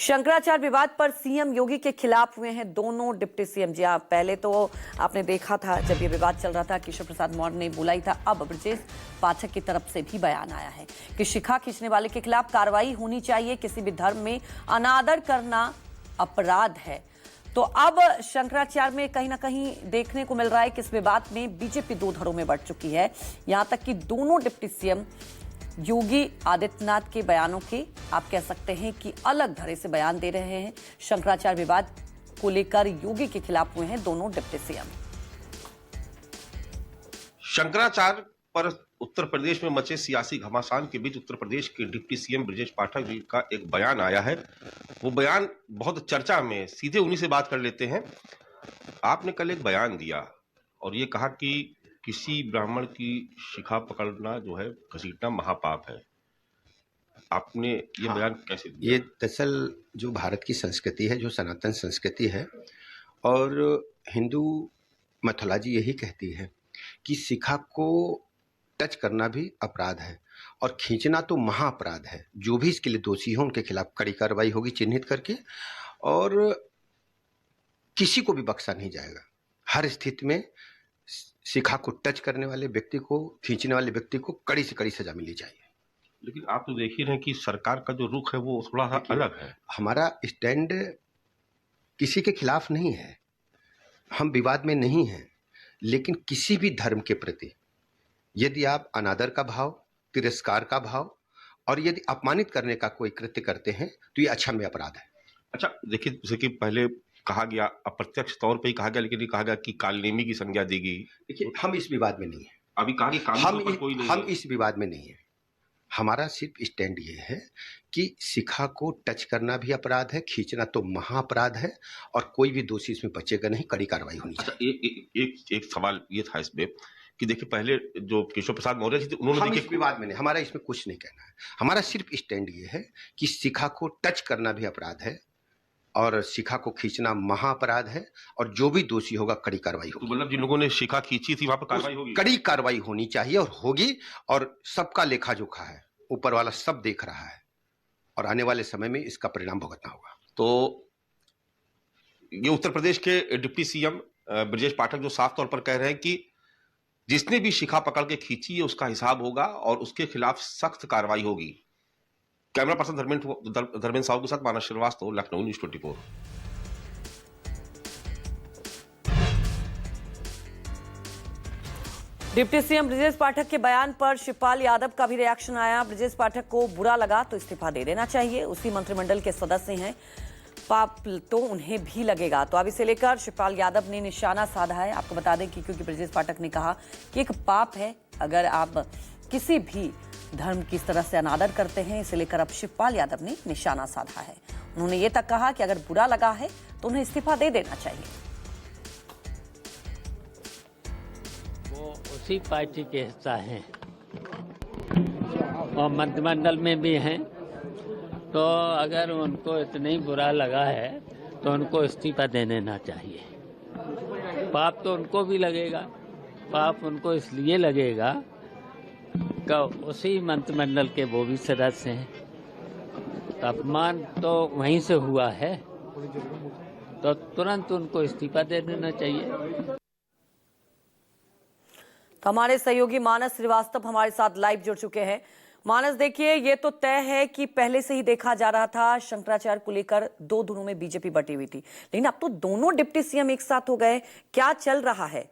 शंकराचार्य विवाद पर सीएम योगी के खिलाफ हुए हैं दोनों डिप्टी सीएम। जी हाँ, पहले तो आपने देखा था जब ये विवाद चल रहा था, केशव प्रसाद मौर्य ने बोला ही था। अब ब्रजेश पाठक की तरफ से भी बयान आया है कि शिखा खींचने वाले के खिलाफ कार्रवाई होनी चाहिए। किसी भी धर्म में अनादर करना अपराध है। तो अब शंकराचार्य में कहीं ना कहीं देखने को मिल रहा है कि इस विवाद में बीजेपी दो धड़ों में बढ़ चुकी है। यहां तक कि दोनों डिप्टी सीएम योगी आदित्यनाथ के बयानों के आप कह सकते हैं कि अलग धड़े से बयान दे रहे हैं। शंकराचार्य विवाद को लेकर योगी के खिलाफ हुए हैं दोनों डिप्टी सीएम। शंकराचार्य पर उत्तर प्रदेश में मचे सियासी घमासान के बीच उत्तर प्रदेश के डिप्टी सीएम ब्रजेश पाठक जी का एक बयान आया है। वो बयान बहुत चर्चा में, सीधे उन्हीं से बात कर लेते हैं। आपने कल एक बयान दिया और ये कहा कि किसी ब्राह्मण की शिखा पकड़ना जो है, घसीटना महापाप है। आपने ये बयान कैसे दिया? ये दरअसल जो भारत की संस्कृति है, जो सनातन संस्कृति है, और हिंदू मैथोलॉजी यही कहती है कि शिखा को टच करना भी अपराध है और खींचना तो महाअपराध है। जो भी इसके लिए दोषी हो उनके खिलाफ कड़ी कार्रवाई होगी चिन्हित करके, और किसी को भी बख्शा नहीं जाएगा। हर स्थिति में शिखा को टच करने वाले व्यक्ति को, खींचने वाले व्यक्ति को कड़ी से कड़ी सजा मिलनी चाहिए। लेकिन आप तो देख ही रहे हैं कि सरकार का जो रुख है वो थोड़ा सा अलग है। हमारा स्टैंड किसी के खिलाफ नहीं है, हम विवाद में नहीं हैं, लेकिन किसी भी धर्म के प्रति यदि आप अनादर का भाव, तिरस्कार का भाव और यदि अपमानित करने का कोई कृत्य करते हैं तो ये अक्षम्य अपराध है। अच्छा देखिए, जैसे कि पहले कहा गया, अप्रत्यक्ष तौर पे ही कहा गया, लेकिन ये कहा गया कि कालनेमी की संज्ञा दी गई। देखिए, हम इस विवाद में नहीं है। अभी कहा कि कानून पर कोई नहीं हम है। इस विवाद में नहीं है। हमारा सिर्फ स्टैंड ये है कि शिखा को टच करना भी अपराध है, खींचना तो महाअपराध है और कोई भी दोषी इसमें बचेगा नहीं, कड़ी कार्रवाई होनी चाहिए। अच्छा, एक सवाल ये था इसमें कि देखिए, पहले जो केशव प्रसाद मौर्य जी थे उन्होंने, हम इस विवाद में नहीं, हमारा इसमें कुछ नहीं कहना है। हमारा सिर्फ स्टैंड ये है कि शिखा को टच करना भी अपराध है और शिखा को खींचना महाअपराध है और जो भी दोषी होगा कड़ी कार्रवाई होगी। तो मतलब जिन लोगों ने शिखा खींची थी वहां पर कार्रवाई होगी, कड़ी कार्रवाई होनी चाहिए और होगी, और सबका लेखा जोखा है, ऊपर वाला सब देख रहा है और आने वाले समय में इसका परिणाम भुगतना होगा। तो ये उत्तर प्रदेश के डिप्टी सीएम ब्रजेश पाठक जो साफ तौर पर कह रहे हैं कि जिसने भी शिखा पकड़ के खींची है उसका हिसाब होगा और उसके खिलाफ सख्त कार्रवाई होगी। कैमरा पर्सन धर्मेंद्र साहू के साथ Manas Srivastava, Lucknow, news 24। Deputy CM Brajesh Pathak के बयान पर शिवपाल यादव का भी रिएक्शन आया। ब्रजेश पाठक को बुरा लगा तो इस्तीफा दे देना चाहिए, उसी मंत्रिमंडल के सदस्य हैं, पाप तो उन्हें भी लगेगा। तो अब इसे लेकर शिवपाल यादव ने निशाना साधा है। आपको बता दें कि क्योंकि ब्रजेश पाठक ने कहा कि एक पाप है अगर आप किसी भी धर्म की इस तरह से अनादर करते हैं, इसे लेकर अब शिवपाल यादव ने निशाना साधा है। उन्होंने ये तक कहा कि अगर बुरा लगा है तो उन्हें इस्तीफा दे देना चाहिए। वो उसी पार्टी के हिस्सा हैं और मंत्रिमंडल में भी हैं, तो अगर उनको इतना ही बुरा लगा है तो उनको इस्तीफा दे देना चाहिए। पाप तो उनको भी लगेगा, पाप उनको इसलिए लगेगा कि उसी मंत्रिमंडल के वो भी सदस्य हैं, तो अपमान तो वहीं से हुआ है, तो तुरंत उनको इस्तीफा दे देना चाहिए। तो हमारे सहयोगी मानस श्रीवास्तव हमारे साथ लाइव जुड़ चुके हैं। मानस, देखिए, ये तो तय है कि पहले से ही देखा जा रहा था शंकराचार्य को लेकर दो धुनों में बीजेपी बटी हुई थी, लेकिन अब तो दोनों डिप्टी सीएम एक साथ हो गए। क्या चल रहा है?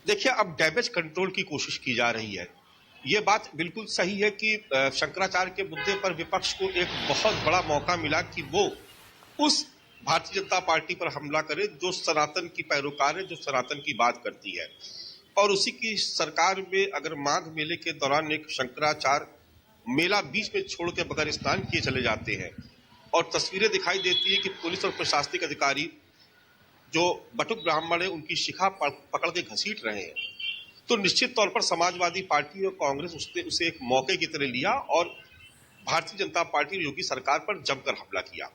देखिए, अब डैमेज कंट्रोल की कोशिश की जा रही है। ये बात बिल्कुल सही है कि शंकराचार्य के मुद्दे पर विपक्ष को एक बहुत बड़ा मौका मिला कि वो उस भारतीय जनता पार्टी पर हमला करे जो सनातन की पैरोकार है, जो सनातन की बात करती है। और उसी की सरकार में अगर माघ मेले के दौरान एक शंकराचार्य मेला बीच में छोड़ के बगैर स्नान किए चले जाते हैं और तस्वीरें दिखाई देती है कि पुलिस और प्रशासनिक अधिकारी जो बटुक ब्राह्मण है उनकी शिखा पकड़ के घसीट रहे हैं, तो निश्चित तौर पर समाजवादी पार्टी और कांग्रेस उसने उसे एक मौके की तरह लिया और भारतीय जनता पार्टी और योगी सरकार पर जमकर हमला किया।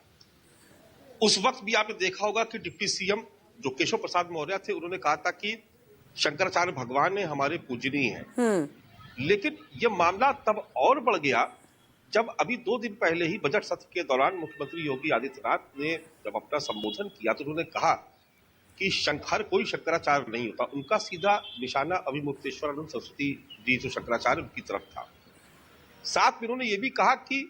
उस वक्त भी आपने देखा होगा कि डिप्टी सीएम जो केशव प्रसाद मौर्य थे, उन्होंने कहा था कि शंकराचार्य भगवान है, हमारे पूजनीय हैं। लेकिन यह मामला तब और बढ़ गया जब अभी 2 दिन पहले ही बजट सत्र के दौरान मुख्यमंत्री योगी आदित्यनाथ ने जब अपना संबोधन किया तो उन्होंने कहा कि हर कोई शंकराचार्य नहीं होता। उनका सीधा निशाना अभिमुक्तेश्वरानंद सरस्वती जी जो शंकराचार्य उनकी तरफ था। साथ में उन्होंने ये भी कहा कि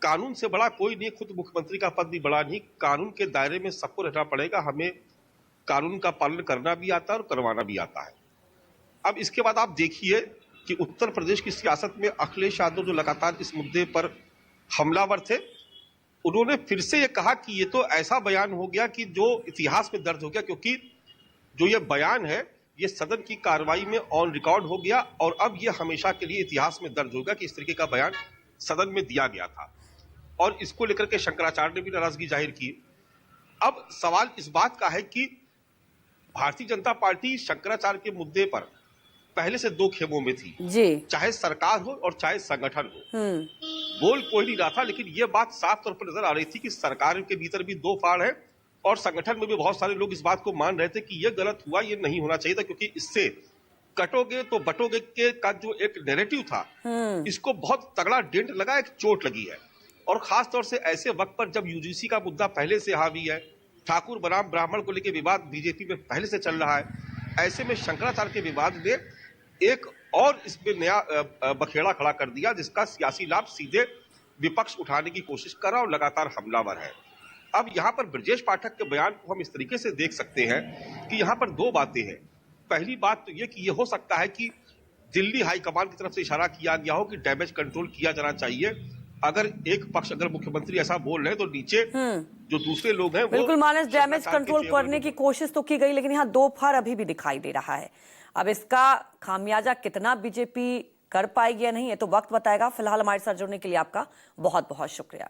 कानून से बड़ा कोई नहीं, खुद मुख्यमंत्री का पद भी बड़ा नहीं, कानून के दायरे में सबको रहना पड़ेगा, हमें कानून का पालन करना भी आता है और करवाना भी आता है। अब इसके बाद आप देखिए कि उत्तर प्रदेश की सियासत में अखिलेश यादव जो लगातार इस मुद्दे पर हमलावर थे, उन्होंने फिर से ये कहा कि ये तो ऐसा बयान हो गया कि जो इतिहास में दर्ज हो गया, क्योंकि जो ये बयान है ये सदन की कार्रवाई में ऑन रिकॉर्ड हो गया और अब ये हमेशा के लिए इतिहास में दर्ज होगा कि इस तरीके का बयान सदन में दिया गया था। और इसको लेकर के शंकराचार्य ने भी नाराजगी जाहिर की। अब सवाल इस बात का है कि भारतीय जनता पार्टी शंकराचार्य के मुद्दे पर पहले से 2 खेमों में थी जी, चाहे सरकार हो और चाहे संगठन हो। बोल कोई नहीं रहा था, लेकिन यह बात साफ तौर पर नजर आ रही थी कि सरकार के भीतर भी 2 फाड़ है और संगठन में भी बहुत सारे लोग इस बात को मान रहे थे कि यह गलत हुआ, यह नहीं होना चाहिए था, क्योंकि इससे कटोगे तो बटोगे के का जो एक नैरेटिव था इसको बहुत तगड़ा डेंट लगा, एक चोट लगी है। और खास तौर से ऐसे वक्त पर जब यूजीसी का मुद्दा पहले से हावी है, ठाकुर बनाम ब्राह्मण को लेकर विवाद बीजेपी में पहले से चल रहा है, ऐसे में शंकराचार्य के विवाद ने एक और इसमें नया बखेड़ा खड़ा कर दिया, जिसका सियासी लाभ सीधे विपक्ष उठाने की कोशिश कर रहा और लगातार हमलावर है। अब यहाँ पर ब्रजेश पाठक के बयान को हम इस तरीके से देख सकते हैं कि यहाँ पर 2 बातें हैं। पहली बात तो ये कि ये हो सकता है कि दिल्ली हाईकमान की तरफ से इशारा किया गया हो कि डैमेज कंट्रोल किया जाना चाहिए। अगर एक पक्ष, अगर मुख्यमंत्री ऐसा बोल रहे हैं तो नीचे जो दूसरे लोग हैं बिल्कुल मानस, डैमेज कंट्रोल करने की कोशिश तो की गई, लेकिन यहाँ 2 फाड़ अभी भी दिखाई दे रहा है। अब इसका खामियाजा कितना बीजेपी कर पाएगी या नहीं, ये तो वक्त बताएगा। फिलहाल हमारे साथ जुड़ने के लिए आपका बहुत बहुत शुक्रिया।